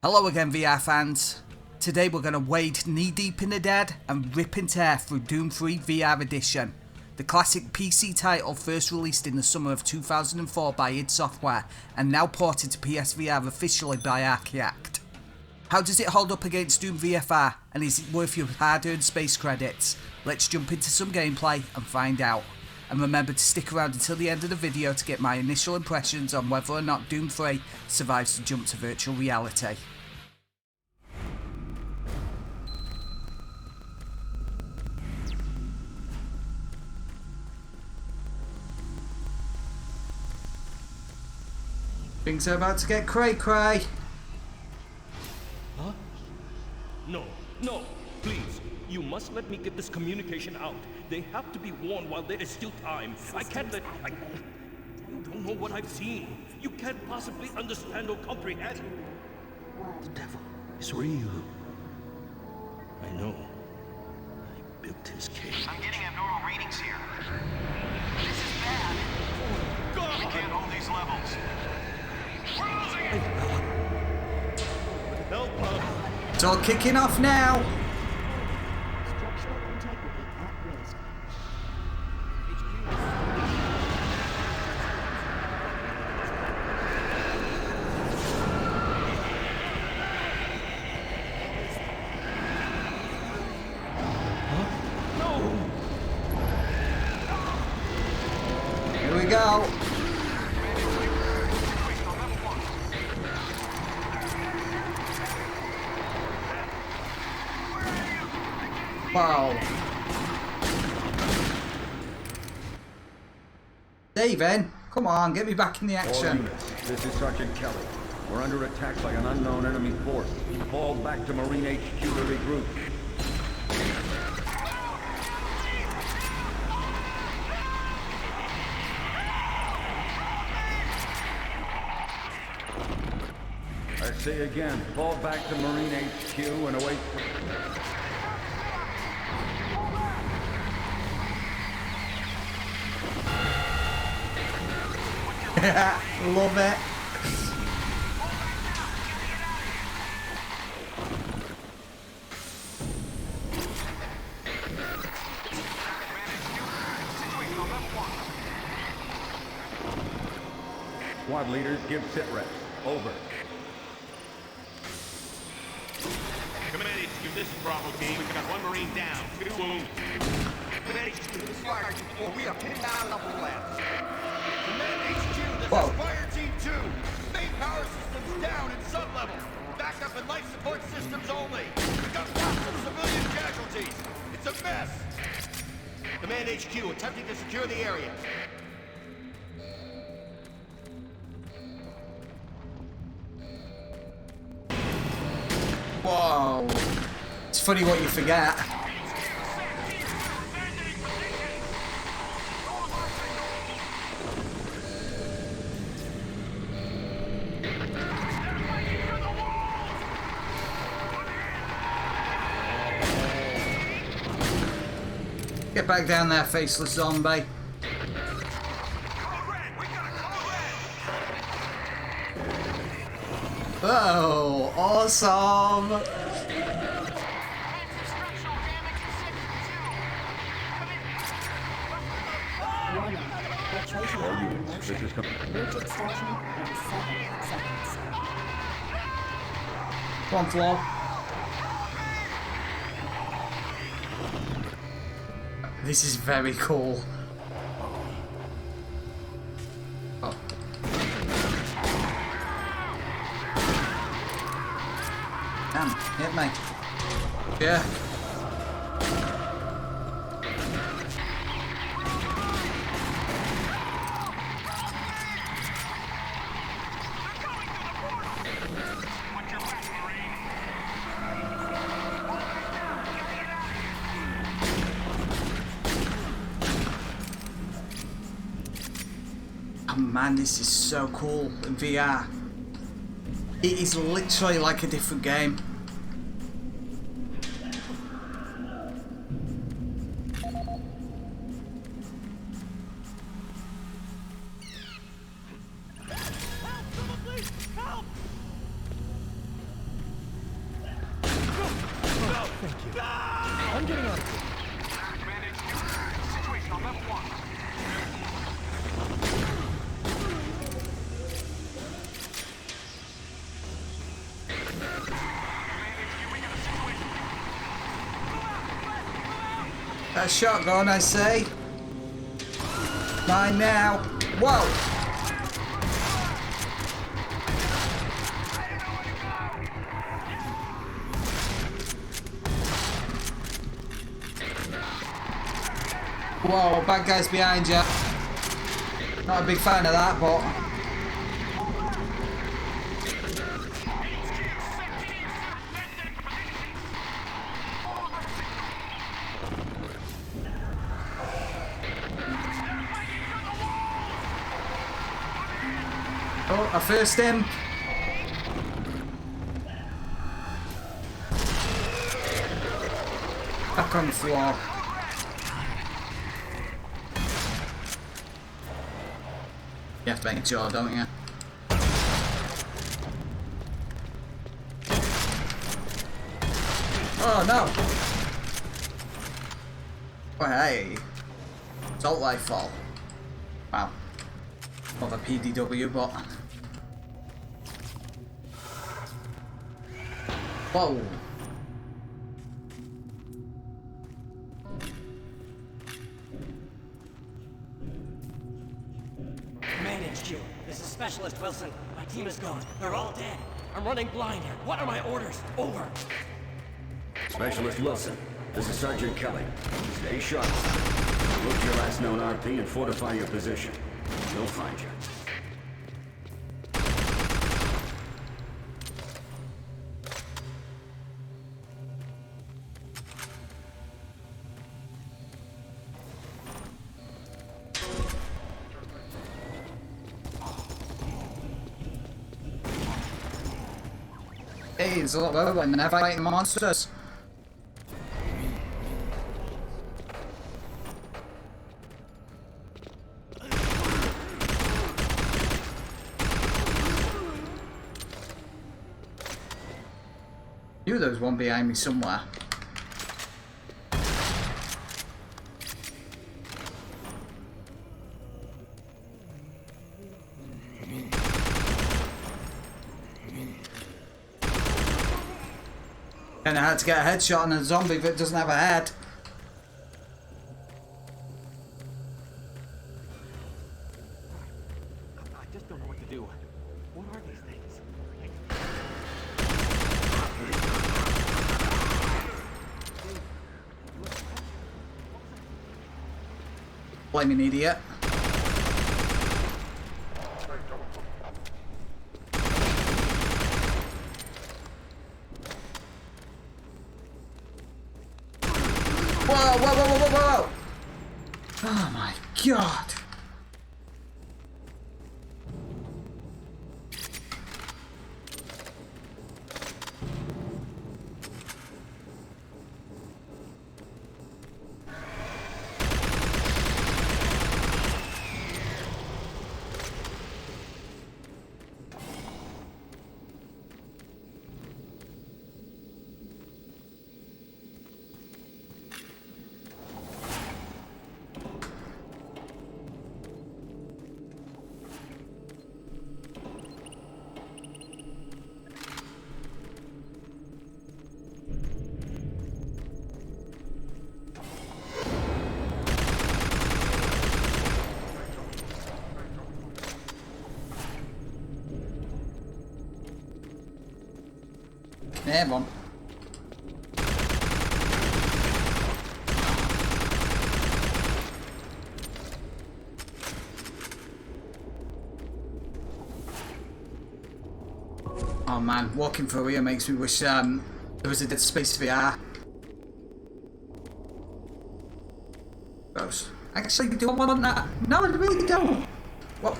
Hello again, VR fans. Today we're going to wade knee deep in the dead and rip and tear through Doom 3 VR Edition, the classic PC title first released in the summer of 2004 by id Software and now ported to PSVR officially by Archiact. How does it hold up against Doom VFR, and is it worth your hard-earned space credits? Let's jump into some gameplay and find out. And remember to stick around until the end of the video to get my initial impressions on whether or not Doom 3 survives the jump to virtual reality. Things are about to get cray-cray. Huh? No, please. You must let me get this communication out. They have to be warned while there is still time. I can't let... You don't know what I've seen. You can't possibly understand or comprehend. The devil is real. I know. I built his cage. I'm getting abnormal readings here. This is bad. God! We can't hold these levels. We're losing it! Help us! It's all kicking off now. Structural integrity at risk. Here we go. Wow. David, come on, get me back in the action. This is Sergeant Kelly. We're under attack by an unknown enemy force. Fall back to Marine HQ to regroup. I say again, fall back to Marine HQ and await... Love it. Squad leaders, give sit reps. Over. Command HQ, this is Bravo team. We've got one Marine down. 2 wounds. Command HQ, this is Fire Team 4. We are pinned down level labs. Command HQ, this Whoa. is Fire Team 2. Main power systems down in sub-level. Backup and life support systems only. We've got lots of civilian casualties. It's a mess. Command HQ, attempting to secure the area. Whoa. It's funny what you forget. Get back down there, faceless zombie. Oh, awesome! Warning. Filtration All on in units, motion. this is... Bridge extension in 7 seconds. Come on, Flo. This is very cool. Oh. Damn, hit me. Yeah. Oh man, this is so cool in VR. It is literally like a different game. I'm getting out of here. Situation on level 1. That shotgun, I say. Mine now. Whoa! Whoa, bad guys behind you. Not a big fan of that, but... Oh, I first him. Back on the floor. You have to make sure, don't you? Oh no! Oh hey! Salt life fall. Wow. Not a PDW, but... Whoa! Command HQ, this is Specialist Wilson. My team is gone. They're all dead. I'm running blind here. What are my orders? Over. Specialist Wilson, this is Sergeant Kelly. Stay sharp. Look for your last known RP and fortify your position. They'll find you. Hey, it's a lot better when they're fighting monsters. Knew there was one behind me somewhere. And I had to get a headshot on a zombie that doesn't have a head. I just don't know what to do. What are these things? Blaming idiot. Whoa, whoa, whoa, whoa, whoa, whoa! Oh my god! Yeah, one. Oh man, walking through here makes me wish there was a Dead Space VR. Gross. Actually, do I want that? No, I really don't. What?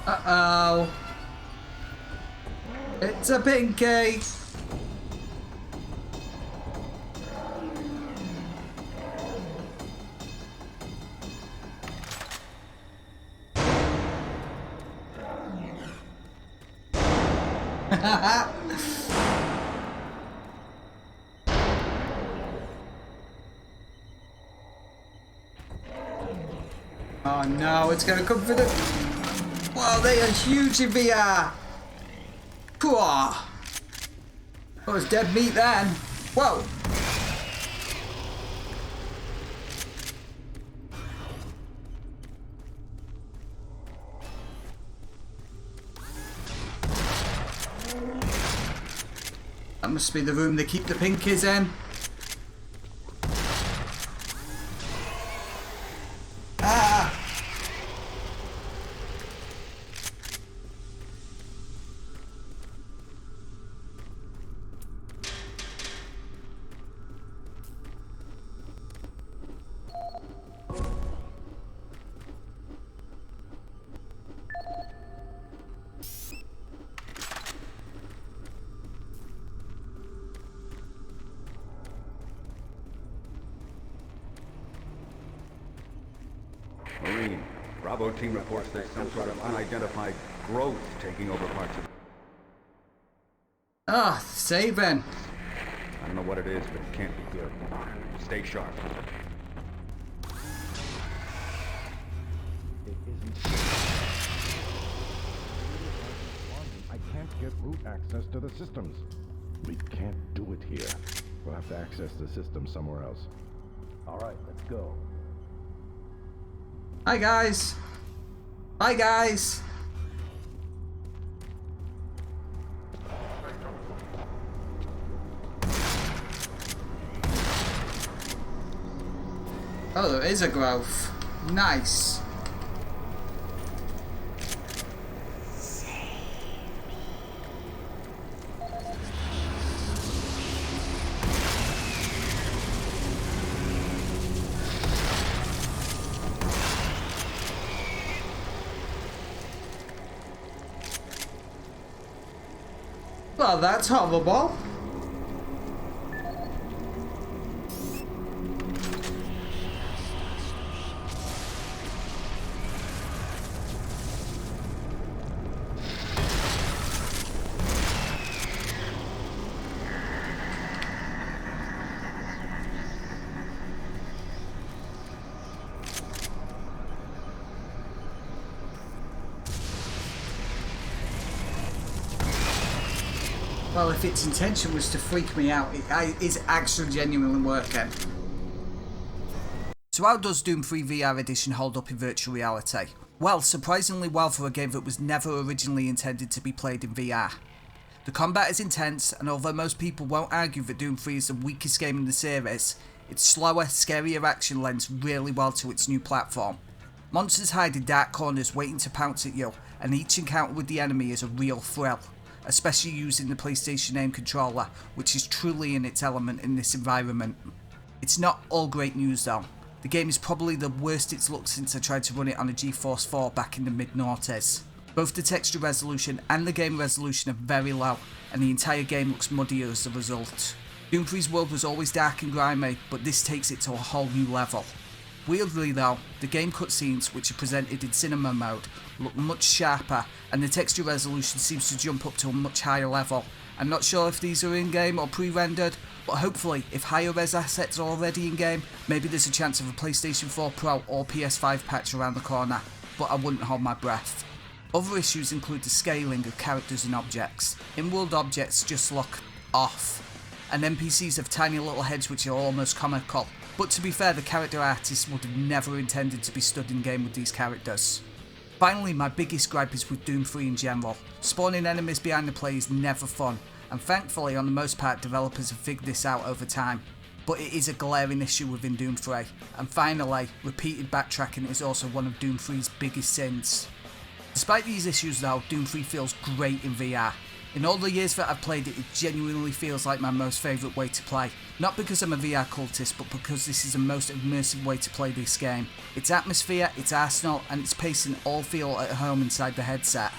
Uh-oh. It's a pinky. Oh no, it's gonna come for the... Wow, they are huge in VR! Cool. Oh, it's dead meat then. Whoa! That must be the room they keep the pinkies in. Ah! Marine, Bravo team reports there's some sort of unidentified growth taking over parts of... Ah, saving. I don't know what it is, but it can't be good. Stay sharp. I can't get root access to the systems. We can't do it here. We'll have to access the system somewhere else. All right, let's go. Hi guys. Bye guys. Oh, there is a growth. Nice. Well, that's horrible. Well, if its intention was to freak me out, it is actually genuinely working. So how does Doom 3 VR Edition hold up in virtual reality? Well, surprisingly well for a game that was never originally intended to be played in VR. The combat is intense, and although most people won't argue that Doom 3 is the weakest game in the series, its slower, scarier action lends really well to its new platform. Monsters hide in dark corners waiting to pounce at you, and each encounter with the enemy is a real thrill, especially using the PlayStation aim controller, which is truly in its element in this environment. It's not all great news though. The game is probably the worst it's looked since I tried to run it on a GeForce 4 back in the mid-noughties. Both the texture resolution and the game resolution are very low, and the entire game looks muddier as a result. Doom 3's world was always dark and grimy, but this takes it to a whole new level. Weirdly though, the game cutscenes, which are presented in cinema mode, look much sharper, and the texture resolution seems to jump up to a much higher level. I'm not sure if these are in-game or pre-rendered, but hopefully if higher res assets are already in-game, maybe there's a chance of a PlayStation 4 Pro or PS5 patch around the corner, but I wouldn't hold my breath. Other issues include the scaling of characters and objects. In-world objects just look off, and NPCs have tiny little heads which are almost comical. But to be fair, the character artists would have never intended to be stood in game with these characters. Finally, my biggest gripe is with Doom 3 in general. Spawning enemies behind the play is never fun, and thankfully on the most part developers have figured this out over time. But it is a glaring issue within Doom 3. And finally, repeated backtracking is also one of Doom 3's biggest sins. Despite these issues though, Doom 3 feels great in VR. In all the years that I've played it, it genuinely feels like my most favourite way to play. Not because I'm a VR cultist, but because this is the most immersive way to play this game. Its atmosphere, its arsenal, and its pacing all feel at home inside the headset.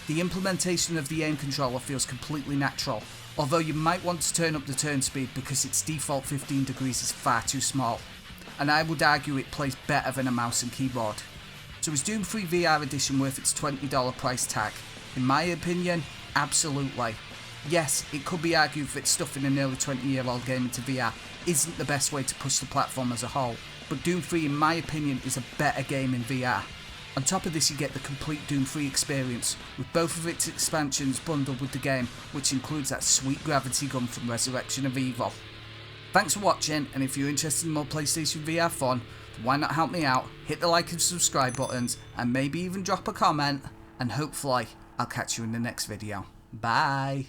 The implementation of the aim controller feels completely natural, although you might want to turn up the turn speed because its default 15 degrees is far too small. And I would argue it plays better than a mouse and keyboard. So is Doom 3 VR Edition worth its $20 price tag? In my opinion, absolutely. Yes, it could be argued that stuffing a nearly 20-year-old game into VR isn't the best way to push the platform as a whole, but Doom 3 in my opinion is a better game in VR. On top of this you get the complete Doom 3 experience, with both of its expansions bundled with the game, which includes that sweet gravity gun from Resurrection of Evil. Thanks for watching, and if you're interested in more PlayStation VR fun, why not help me out, hit the like and subscribe buttons, and maybe even drop a comment, and hopefully I'll catch you in the next video. Bye!